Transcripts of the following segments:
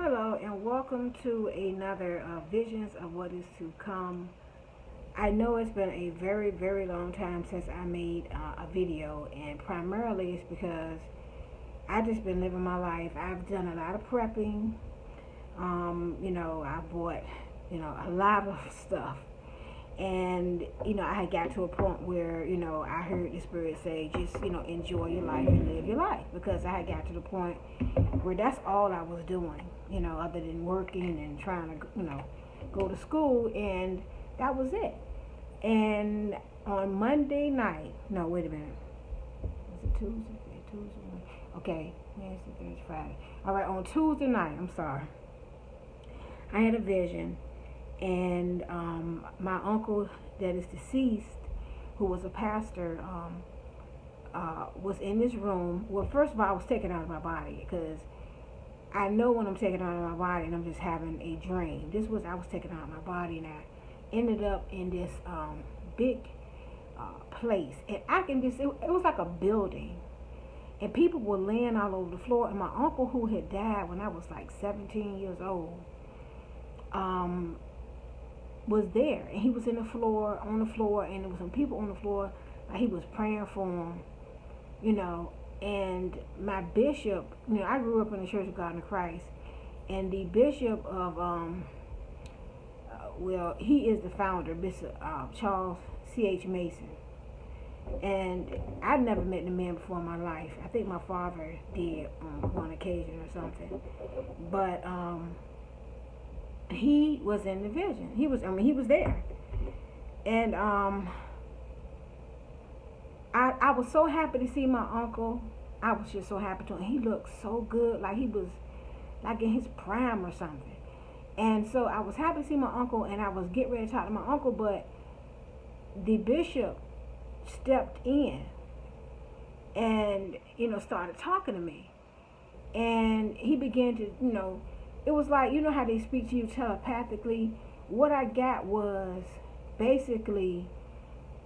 Hello and welcome to another Visions of What Is to Come. I know it's been a very, very long time since I made a video, and primarily it's because I just been living my life. I've done a lot of prepping. I bought, a lot of stuff. And, I had got to a point where, I heard the Spirit say, just, enjoy your life and live your life. Because I had got to the point where that's all I was doing, other than working and trying to, go to school. And that was it. And on Monday night, no, wait a minute. Was it Tuesday? Tuesday? Okay, Wednesday, Thursday, Friday. All right, on Tuesday night, I'm sorry, I had a vision. And my uncle that is deceased, who was a pastor, was in this room. Well, first of all, I was taken out of my body because I know when I'm taken out of my body and I'm just having a dream. I was taken out of my body, and I ended up in this big place. And I can just, it was like a building. And people were laying all over the floor. And my uncle, who had died when I was like 17 years old, was there, and he was on the floor, and there was some people on the floor. Like he was praying for him, And my bishop, I grew up in the Church of God in Christ, and the bishop of, he is the founder, Bishop Charles C.H. Mason, and I'd never met the man before in my life. I think my father did on one occasion or something, but he was in the vision. He was there. And I was so happy to see my uncle. I was just so happy to him. He looked so good, like he was like in his prime or something. And so I was happy to see my uncle, and I was getting ready to talk to my uncle, but the bishop stepped in and, started talking to me. And he began to, it was like, how they speak to you telepathically. What I got was basically,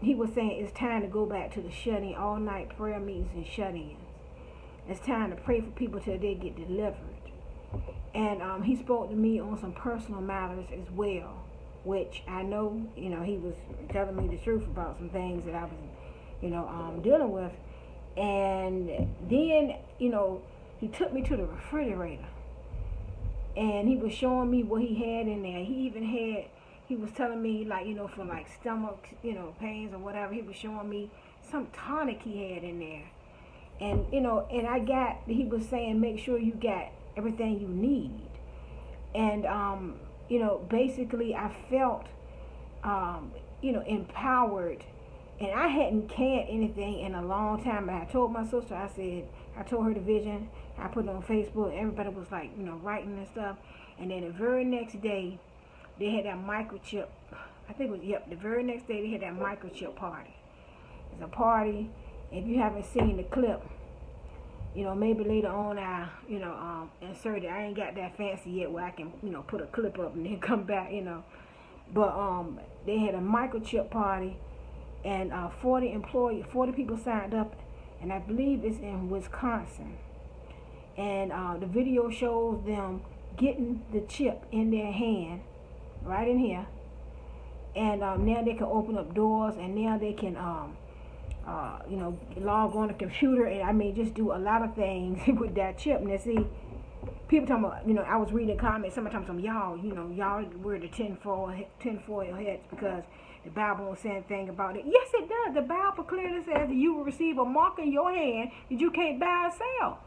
he was saying it's time to go back to the shut-in, all-night prayer meetings and shut-ins. It's time to pray for people till they get delivered. And he spoke to me on some personal matters as well, which I know, he was telling me the truth about some things that I was, dealing with. And then, he took me to the refrigerator. And he was showing me what he had in there. He was telling me, like, for like stomach, pains or whatever. He was showing me some tonic he had in there. And, he was saying, make sure you got everything you need. And, basically I felt, empowered. And I hadn't canned anything in a long time. But I told my sister, I told her the vision. I put it on Facebook. Everybody was like, writing and stuff. And then the very next day, they had that microchip. I think it was, the very next day they had that microchip party. It's a party. If you haven't seen the clip, maybe later on I, insert it. I ain't got that fancy yet where I can, put a clip up and then come back, But they had a microchip party, and 40 people signed up, and I believe it's in Wisconsin. And the video shows them getting the chip in their hand, right in here. And now they can open up doors, and now they can, log on the computer, and just do a lot of things with that chip. And see, people talking about, I was reading comments, somebody talking about y'all wear the tinfoil hats because the Bible won't say anything about it. Yes, it does. The Bible clearly says that you will receive a mark in your hand that you can't buy or sell.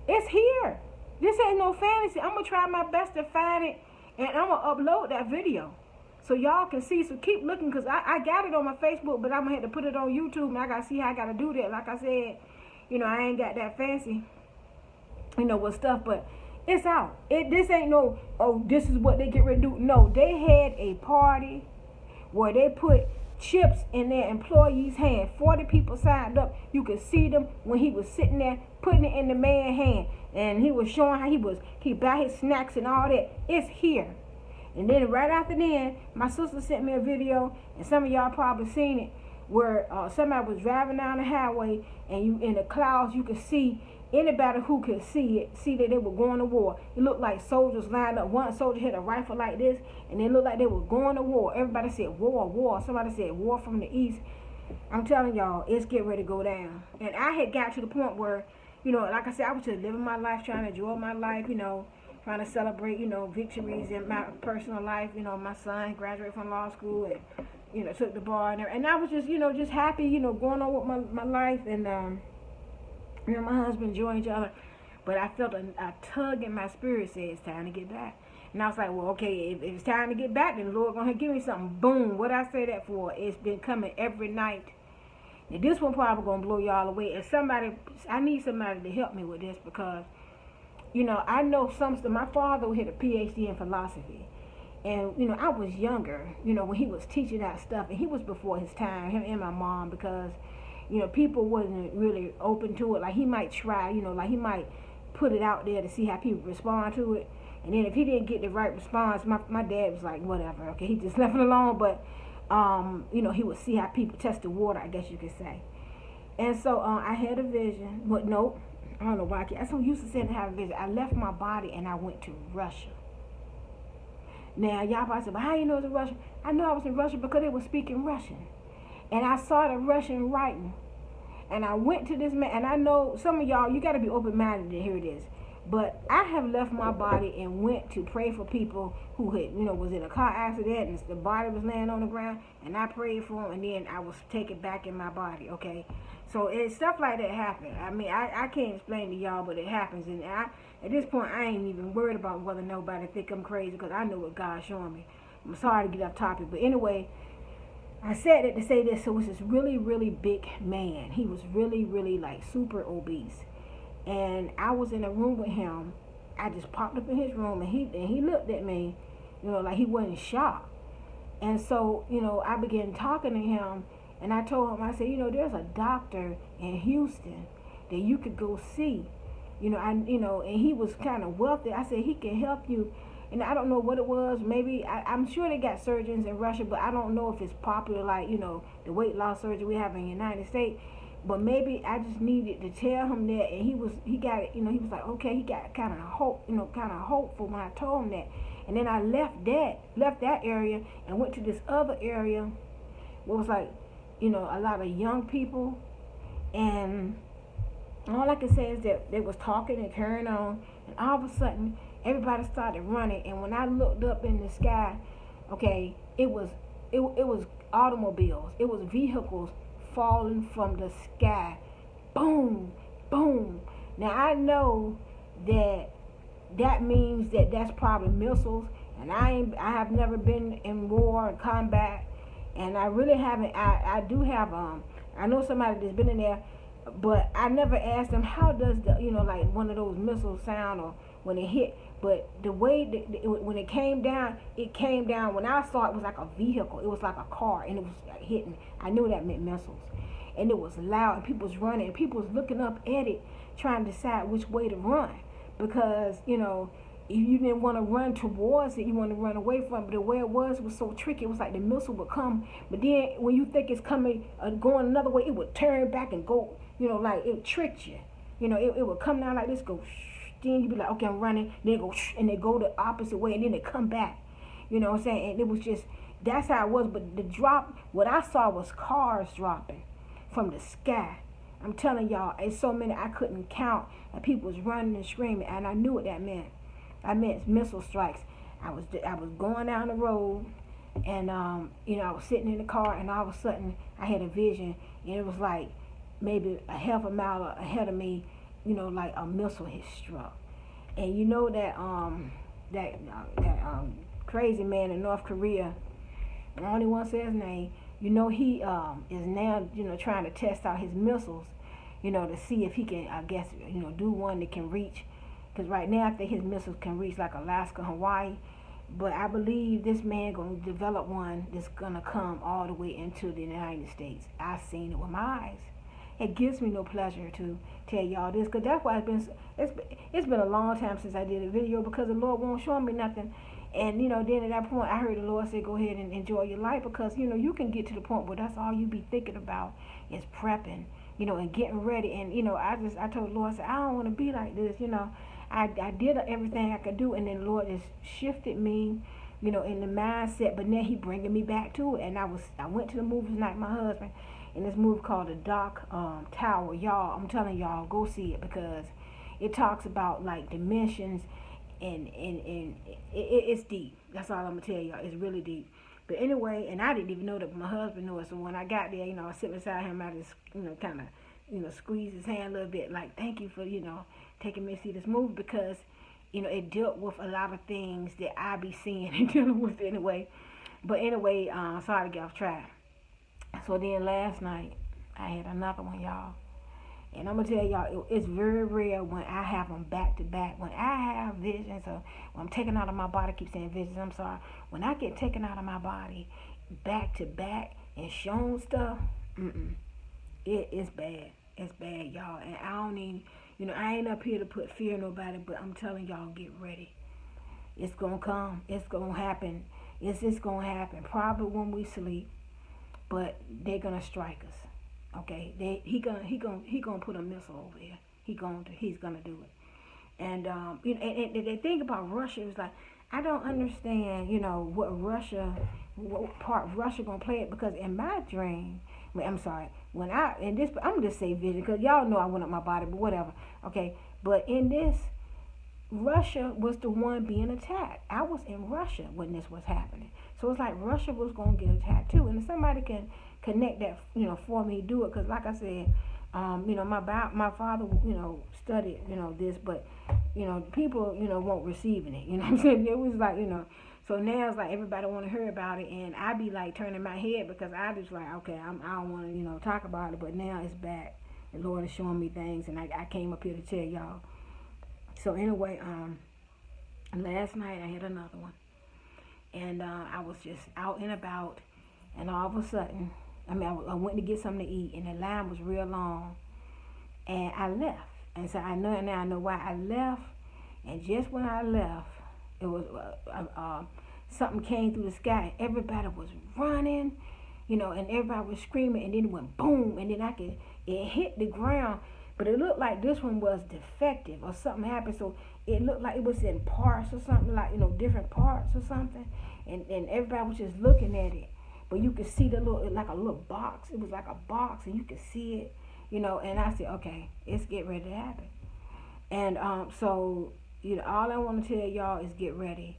It's here. This ain't no fantasy. I'm going to try my best to find it, and I'm going to upload that video so y'all can see. So keep looking, because I got it on my Facebook, but I'm going to have to put it on YouTube, and I got to see how I got to do that. Like I said, I ain't got that fancy, with stuff, but it's out. This ain't no, this is what they get ready to do. No, they had a party where they put chips in their employees' hand. 40 people signed up. You could see them when he was sitting there putting it in the man's hand, and he was showing how he buy his snacks and all that. It's here. And then right after then, my sister sent me a video, and some of y'all probably seen it, where somebody was driving down the highway, and you in the clouds you could see anybody who could see it, see that they were going to war. It looked like soldiers lined up. One soldier had a rifle like this, and it looked like they were going to war. Everybody said war, war. Somebody said war from the east. I'm telling y'all, it's getting ready to go down. And I had got to the point where, like I said, I was just living my life, trying to enjoy my life, trying to celebrate, victories in my personal life. My son graduated from law school and, took the bar. And I was just, just happy, going on with my life. And, my husband enjoying each other. But I felt a tug in my spirit said it's time to get back. And I was like, well, okay, if it's time to get back, then the Lord going to give me something. Boom. What I say that for? It's been coming every night. Now, this one probably going to blow y'all away. And I need somebody to help me with this because, I know my father had a PhD in philosophy. And, I was younger, when he was teaching that stuff. And he was before his time, him and my mom, because, people wasn't really open to it. Like, he might try, like he might put it out there to see how people respond to it. And then if he didn't get the right response, my dad was like, whatever, okay, he just left it alone. But, he would see how people test the water, I guess you could say. And so I had a vision. But nope, I don't know why. I'm so used to saying I have a vision. I left my body and I went to Russia. Now, y'all probably said, but how you know it's in Russian? I know I was in Russia because they were speaking Russian. And I saw the Russian writing. And I went to this man. And I know some of y'all, you got to be open-minded to hear this. But I have left my body and went to pray for people who had, was in a car accident and the body was laying on the ground. And I prayed for them and then I was taken back in my body, okay? So stuff like that happened. I mean, I can't explain to y'all, but it happens. And at this point, I ain't even worried about whether nobody think I'm crazy because I know what God's showing me. I'm sorry to get off topic. But anyway, I said it to say this. So it was this really, really big man. He was really, really like super obese. And I was in a room with him. I just popped up in his room and he looked at me, like he wasn't shocked. And so, I began talking to him and I told him, I said, there's a doctor in Houston that you could go see. And he was kind of wealthy. I said, he can help you. And I don't know what it was. Maybe, I'm sure they got surgeons in Russia, but I don't know if it's popular like, the weight loss surgery we have in the United States. But maybe I just needed to tell him that, and he got it, he was like, okay, he got kind of hope, kind of hopeful when I told him that. And then I left that area and went to this other area where it was like, a lot of young people, and all I can say is that they was talking and carrying on, and all of a sudden, everybody started running, and when I looked up in the sky, okay, it was automobiles, it was vehicles falling from the sky. Boom, boom. Now I know that means that's probably missiles, and I have never been in war or combat, and I really haven't. I do have I know somebody that's been in there, but I never asked them how does the like one of those missiles sound or when it hit. But the way when it came down, when I saw it was like a vehicle. It was like a car, and it was hitting. I knew that meant missiles. And it was loud, and people was running, and people was looking up at it, trying to decide which way to run. Because, if you didn't want to run towards it, you want to run away from it. But the way it was so tricky. It was like the missile would come, but then when you think it's coming, going another way, it would turn back and go, like it tricked you. It would come down like this, go shh. Then you'd be like, okay, I'm running. Then it go shh, and they go the opposite way, and then they come back. You know what I'm saying? And it was just, that's how it was. But the drop, what I saw was cars dropping from the sky. I'm telling y'all, it's so many I couldn't count, and people was running and screaming, and I knew what that meant. I meant missile strikes. I was going down the road, and I was sitting in the car, and all of a sudden I had a vision, and it was like maybe a half a mile ahead of me, like a missile had struck. And that crazy man in North Korea, I don't want to say his name, he is now, trying to test out his missiles, to see if he can, I guess, do one that can reach, because right now I think his missiles can reach like Alaska, Hawaii, but I believe this man going to develop one that's going to come all the way into the United States. I've seen it with my eyes. It gives me no pleasure to tell y'all this, because that's why it's been a long time since I did a video, because the Lord won't show me nothing. And, then at that point, I heard the Lord say, go ahead and enjoy your life, because, you can get to the point where that's all you be thinking about is prepping and getting ready. And, I told the Lord, I said, I don't want to be like this, I did everything I could do, and then the Lord just shifted me, in the mindset, but now he bringing me back to it. And I went to the movie tonight with my husband, in this movie called The Dark Tower. Y'all, I'm telling y'all, go see it, because it talks about like dimensions, and it's deep. That's all I'm gonna tell y'all. It's really deep. But anyway, and I didn't even know that my husband knew it. So when I got there, I was sitting beside him. I just, kind of, squeezed his hand a little bit, like, thank you for, taking me to see this movie, because, it dealt with a lot of things that I be seeing and dealing with anyway. But anyway, sorry to get off track. So then last night, I had another one, y'all. And I'm going to tell y'all, it's very rare when I have them back to back. When I have visions, or when I'm taken out of my body, I keep saying visions, I'm sorry. When I get taken out of my body back to back and shown stuff, it is bad. It's bad, y'all. And I don't even, I ain't up here to put fear in nobody, but I'm telling y'all, get ready. It's going to come. It's going to happen. It's just going to happen. Probably when we sleep, but they're going to strike us. Okay, he gonna put a missile over here. He's gonna do it. And and the thing about Russia is like, I don't understand, what part Russia gonna play it, because in my dream, I'm sorry, I'm gonna just say vision, because y'all know I went up my body, but whatever. Okay, but in this, Russia was the one being attacked. I was in Russia when this was happening, so it's like Russia was gonna get attacked too. And if somebody can connect that, for me, do it, because like I said, my father, studied, this, but, people, won't receiving it, what I'm saying? It was like, so now it's like everybody want to hear about it, and I be like turning my head, because I just like, okay, I don't want to, talk about it, but now it's back. The Lord is showing me things, and I came up here to tell y'all. So anyway, last night I had another one, and I was just out and about, and all of a sudden, I went to get something to eat, and the line was real long, and I left. And so I know why I left. And just when I left, it was something came through the sky, and everybody was running, and everybody was screaming, and then it went boom, and then it hit the ground, but it looked like this one was defective or something happened. So it looked like it was in parts or something, like different parts or something, and everybody was just looking at it. But you could see like a little box. It was like a box, and you could see it, and I said, okay, it's getting ready to happen. And so, all I want to tell y'all is get ready.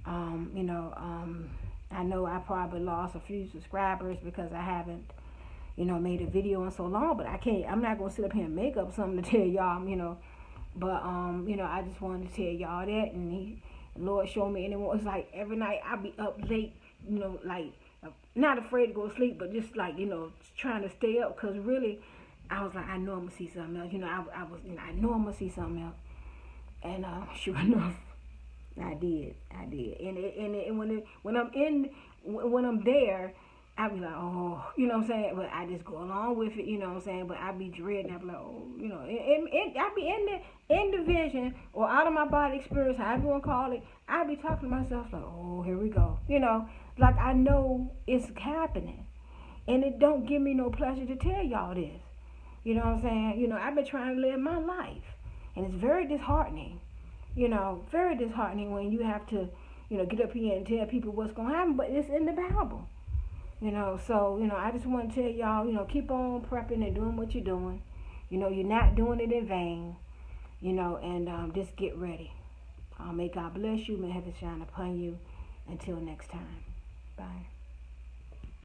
I know I probably lost a few subscribers because I haven't, made a video in so long, but I'm not going to sit up here and make up something to tell y'all, but, I just wanted to tell y'all that, and the Lord showed me anymore. It's like every night I be up late, like, not afraid to go to sleep, but just like, trying to stay up, because really, I was like, I know I'm going to see something else. I know I'm going to see something else. And sure enough, I did. And when I'm there, I be like, oh, what I'm saying? But I just go along with it, what I'm saying? But I be dreading. I be like, oh, I be in the vision or out of my body experience, however you want to call it. I be talking to myself like, oh, here we go. Like I know it's happening. And it don't give me no pleasure to tell y'all this. You know what I'm saying? I've been trying to live my life. And it's very disheartening. Very disheartening when you have to, get up here and tell people what's going to happen. But it's in the Bible. So, I just want to tell y'all, keep on prepping and doing what you're doing. You're not doing it in vain. And just get ready. May God bless you. May heaven shine upon you. Until next time.